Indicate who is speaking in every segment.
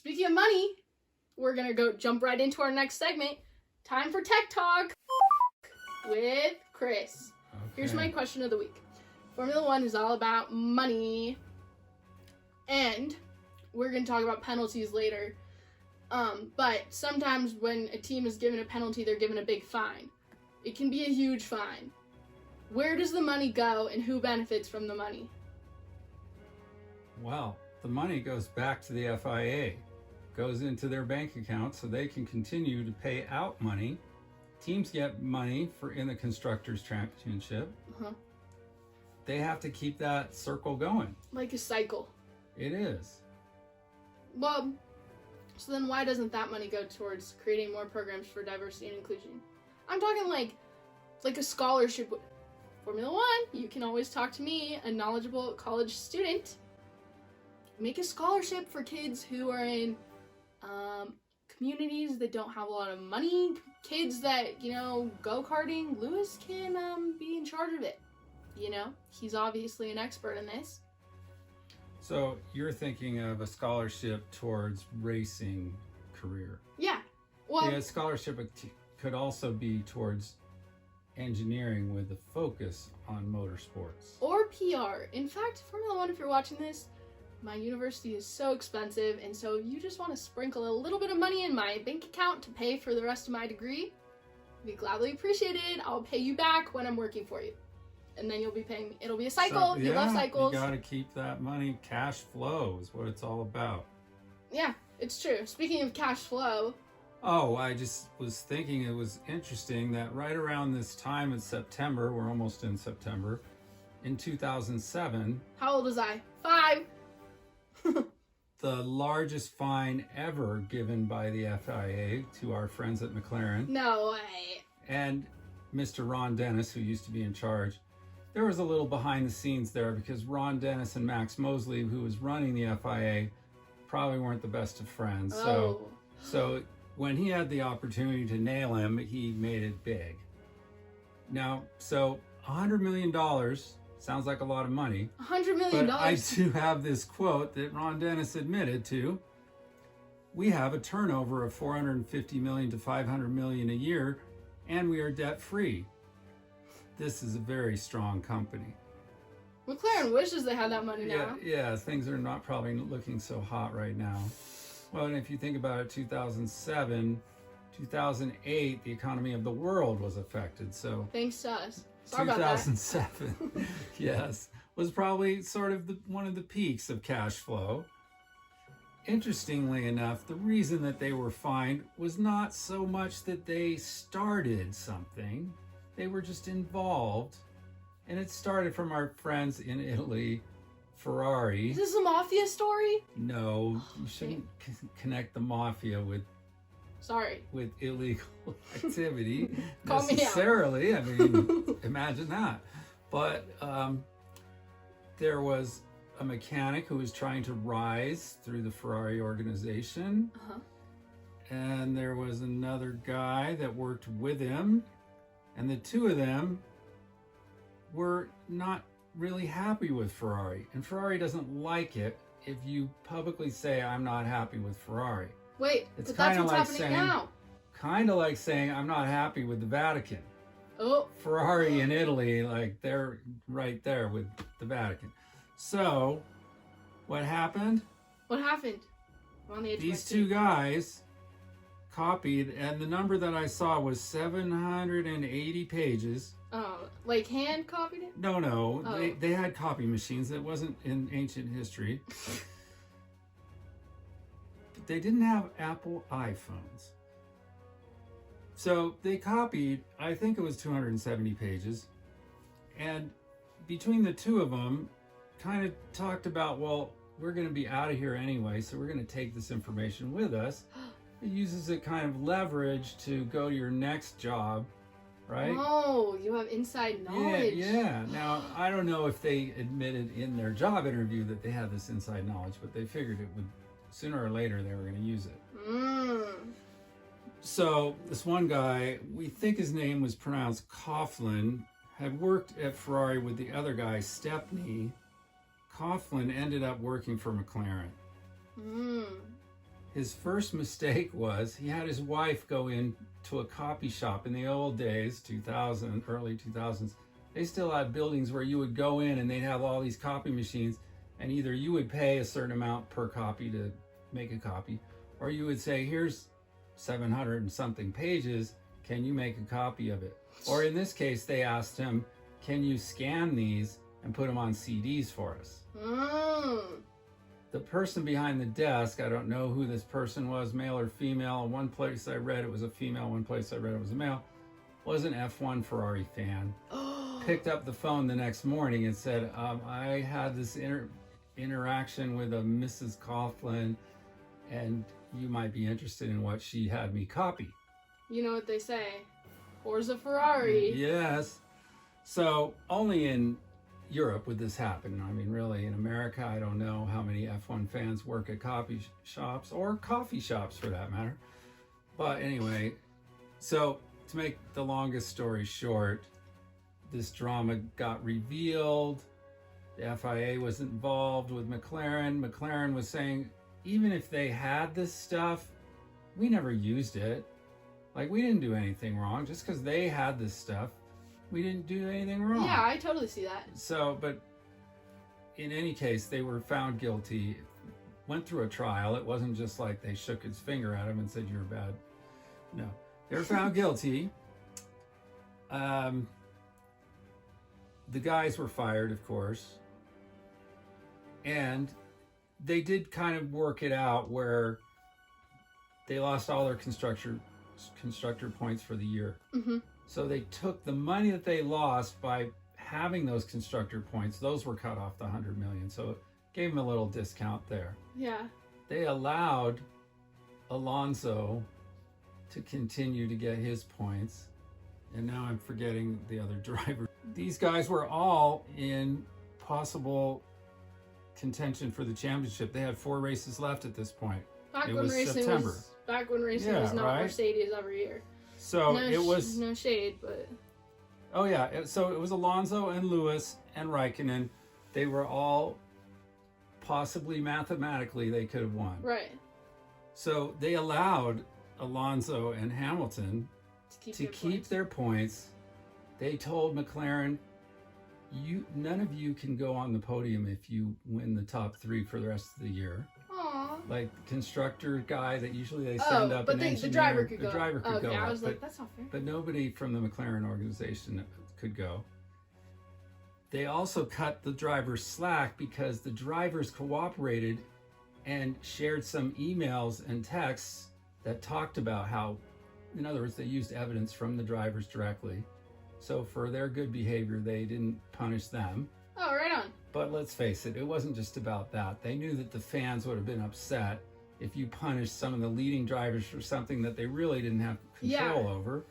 Speaker 1: Speaking of money, we're going to jump right into our next segment. Time for Tech Talk with Chris. Okay. Here's my question of the week. Formula One is all about money, and we're going to talk about penalties later. But sometimes when a team is given a penalty, they're given a big fine. It can be a huge fine. Where does the money go, and who benefits from the money?
Speaker 2: Well, the money goes back to the FIA, goes into their bank account so they can continue to pay out money. Teams get money in the Constructors' Championship. Uh-huh. They have to keep that circle going. Like
Speaker 1: a cycle.
Speaker 2: It is.
Speaker 1: Well, so then why doesn't that money go towards creating more programs for diversity and inclusion? I'm talking like a scholarship. Formula One, you can always talk to me, a knowledgeable college student. Make a scholarship for kids who are in communities that don't have a lot of money, kids that, go-karting. Lewis can be in charge of it. He's obviously an expert in this.
Speaker 2: So you're thinking of a scholarship towards racing career.
Speaker 1: Yeah. Well,
Speaker 2: a scholarship could also be towards engineering with a focus on motorsports.
Speaker 1: Or PR. In fact, Formula One, if you're watching this, my university is so expensive, and so if you just want to sprinkle a little bit of money in my bank account to pay for the rest of my degree, I'd be gladly appreciated. I'll pay you back when I'm working for you. And then you'll be paying me. It'll be a cycle. You love cycles.
Speaker 2: You got to keep that money. Cash flow is what it's all about.
Speaker 1: Yeah, it's true. Speaking of cash flow.
Speaker 2: Oh, I just was thinking it was interesting that right around this time in September, we're almost in September, in 2007.
Speaker 1: How old was I? 5.
Speaker 2: The largest fine ever given by the FIA to our friends at McLaren.
Speaker 1: No way.
Speaker 2: And Mr. Ron Dennis, who used to be in charge, there was a little behind the scenes there because Ron Dennis and Max Mosley, who was running the FIA, probably weren't the best of friends.
Speaker 1: Oh.
Speaker 2: So when he had the opportunity to nail him, he made it big. Now, so $100 million sounds like a lot of money.
Speaker 1: $100 million.
Speaker 2: But I do have this quote that Ron Dennis admitted to. We have a turnover of $450 million to $500 million a year, and we are debt-free. This is a very strong company.
Speaker 1: McLaren wishes they had that money now.
Speaker 2: Yeah, things are not probably looking so hot right now. Well, and if you think about it, 2007, 2008, the economy of the world was affected. So
Speaker 1: thanks to us.
Speaker 2: Sorry 2007, about that. Yes, was probably sort of one of the peaks of cash flow. Interestingly enough, the reason that they were fined was not so much that they started something. They were just involved. And it started from our friends in Italy, Ferrari.
Speaker 1: Is this a mafia story?
Speaker 2: No, you shouldn't connect the mafia with illegal activity necessarily. I mean, imagine that. But there was a mechanic who was trying to rise through the Ferrari organization. Uh-huh. And there was another guy that worked with him. And the two of them were not really happy with Ferrari. And Ferrari doesn't like it if you publicly say, I'm not happy with Ferrari.
Speaker 1: Wait, but that's what's happening now.
Speaker 2: Kind of like saying, I'm not happy with the Vatican.
Speaker 1: Oh.
Speaker 2: Ferrari in Italy, like they're right there with the Vatican. So, what happened?
Speaker 1: What happened? I'm on the edge
Speaker 2: These two guys copied, and the number that I saw was 780 pages.
Speaker 1: Oh, like hand copied it?
Speaker 2: No. Oh. They had copy machines. That wasn't in ancient history. But they didn't have Apple iPhones. So they copied, I think it was 270 pages. And between the two of them, kind of talked about, well, we're going to be out of here anyway, so we're going to take this information with us. It uses it kind of leverage to go to your next job, right?
Speaker 1: Oh, you have inside knowledge.
Speaker 2: Yeah. Now, I don't know if they admitted in their job interview that they had this inside knowledge, but they figured it would, sooner or later, they were going to use it. So this one guy, we think his name was pronounced Coughlin, had worked at Ferrari with the other guy, Stepney. Coughlin ended up working for McLaren. his first mistake was he had his wife go into a copy shop. In the old days, 2000, early 2000s, they still had buildings where you would go in and they'd have all these copy machines, and either you would pay a certain amount per copy to make a copy, or you would say, here's 700 and something pages, can you make a copy of it? Or in this case, they asked him, can you scan these and put them on CDs for us? The person behind the desk, I don't know who this person was, male or female. One place I read it was a female, one place I read it was a male, was an F1 Ferrari fan. Picked up the phone the next morning and said, I had this interaction with a Mrs. Coughlin, and you might be interested in what she had me copy.
Speaker 1: You know what they say, Forza Ferrari.
Speaker 2: Yes. So only in Europe would this happen. I mean, really, in America, I don't know how many F1 fans work at copy shops or coffee shops for that matter. But anyway, so to make the longest story short, this drama got revealed. The FIA was involved with McLaren. McLaren was saying, even if they had this stuff, we never used it. Like, we didn't do anything wrong. Just because they had this stuff, we didn't do anything wrong.
Speaker 1: Yeah, I totally see that.
Speaker 2: So, but in any case, they were found guilty, went through a trial. It wasn't just like they shook his finger at him and said, you're bad. No, they were found guilty. The guys were fired, of course. And they did kind of work it out where they lost all their constructor points for the year.
Speaker 1: Mm-hmm.
Speaker 2: So they took the money that they lost by having those constructor points. Those were cut off the 100 million. So it gave them a little discount there.
Speaker 1: Yeah.
Speaker 2: They allowed Alonso to continue to get his points. And now I'm forgetting the other driver. These guys were all in possible contention for the championship. They had 4 races left at this point. Back when racing
Speaker 1: was not
Speaker 2: right?
Speaker 1: Mercedes every year.
Speaker 2: So it was
Speaker 1: no shade, but
Speaker 2: oh yeah. So it was Alonso and Lewis and Raikkonen. They were all possibly mathematically they could have won.
Speaker 1: Right.
Speaker 2: So they allowed Alonso and Hamilton to keep their points. They told McLaren, none of you can go on the podium if you win the top 3 for the rest of the year. Like the constructor guy that usually they send up an engineer.
Speaker 1: The driver could go.
Speaker 2: The driver could go.
Speaker 1: I was like, that's not fair.
Speaker 2: But nobody from the McLaren organization could go. They also cut the drivers slack because the drivers cooperated and shared some emails and texts that talked about how, in other words, they used evidence from the drivers directly. So for their good behavior, they didn't punish them.
Speaker 1: Oh, right on.
Speaker 2: But let's face it, it wasn't just about that. They knew that the fans would have been upset if you punished some of the leading drivers for something that they really didn't have control over.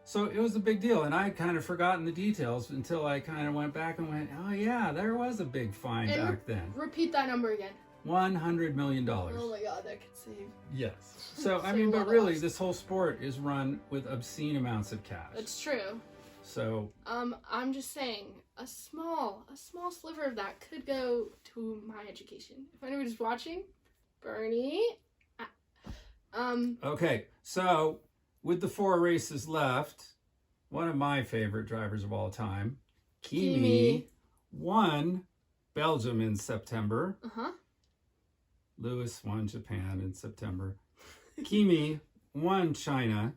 Speaker 2: So it was a big deal. And I had kind of forgotten the details until I kind of went back and went, oh yeah, there was a big fine back then.
Speaker 1: Repeat that number again.
Speaker 2: $100 million.
Speaker 1: Oh my God, that could save.
Speaker 2: Yes. So, I mean, but really, this whole sport is run with obscene amounts of cash.
Speaker 1: It's true.
Speaker 2: So
Speaker 1: I'm just saying a small sliver of that could go to my education. If anybody's watching, Bernie.
Speaker 2: Okay, so with the 4 races left, one of my favorite drivers of all time, Kimi, won Belgium in September. Lewis won Japan in September. Kimi won China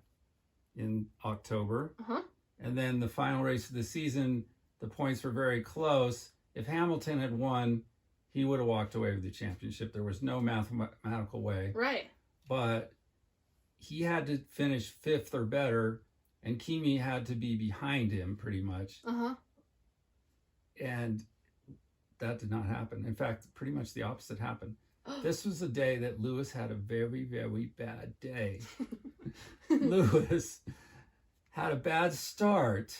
Speaker 2: in October. And then the final race of the season, the points were very close. If Hamilton had won, he would have walked away with the championship. There was no mathematical way.
Speaker 1: Right.
Speaker 2: But he had to finish 5th or better, and Kimi had to be behind him pretty much. And that did not happen. In fact, pretty much the opposite happened. This was the day that Lewis had a very, very bad day. Lewis had a bad start.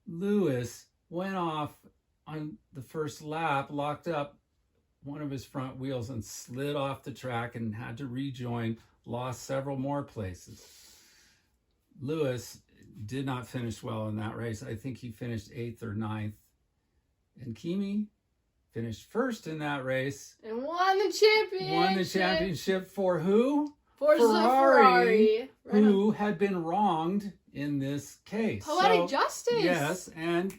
Speaker 2: Lewis went off on the first lap, locked up one of his front wheels and slid off the track and had to rejoin, lost several more places. Lewis did not finish well in that race. I think he finished 8th or 9th. And Kimi finished first in that race.
Speaker 1: And won the championship.
Speaker 2: Won the championship for who?
Speaker 1: For Ferrari.
Speaker 2: Who had been wronged in this case.
Speaker 1: Poetic justice.
Speaker 2: Yes, and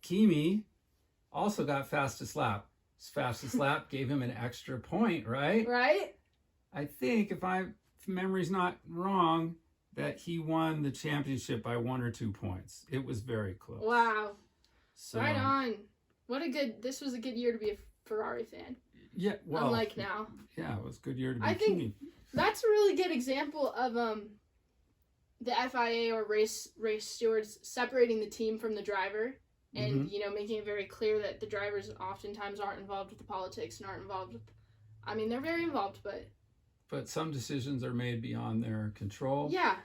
Speaker 2: Kimi also got fastest lap. His fastest lap gave him an extra point, right?
Speaker 1: Right.
Speaker 2: I think, if memory's not wrong, that he won the championship by 1 or 2 points. It was very close.
Speaker 1: Wow.
Speaker 2: So,
Speaker 1: right on. This was a good year to be a Ferrari fan.
Speaker 2: Yeah, well.
Speaker 1: Unlike now.
Speaker 2: Yeah, it was a good year to be
Speaker 1: I think
Speaker 2: Kimi.
Speaker 1: That's a really good example of the FIA or race stewards separating the team from the driver and, making it very clear that the drivers oftentimes aren't involved with the politics and aren't involved with, they're very involved, but
Speaker 2: some decisions are made beyond their control.
Speaker 1: Yeah.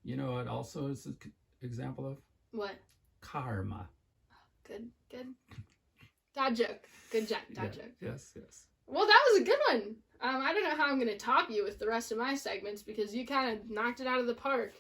Speaker 2: You know what also is an example of?
Speaker 1: What?
Speaker 2: Karma.
Speaker 1: Good. Dad joke. Good joke. Dad joke.
Speaker 2: Yes.
Speaker 1: Well, that was a good one. I don't know how I'm going to top you with the rest of my segments because you kind of knocked it out of the park.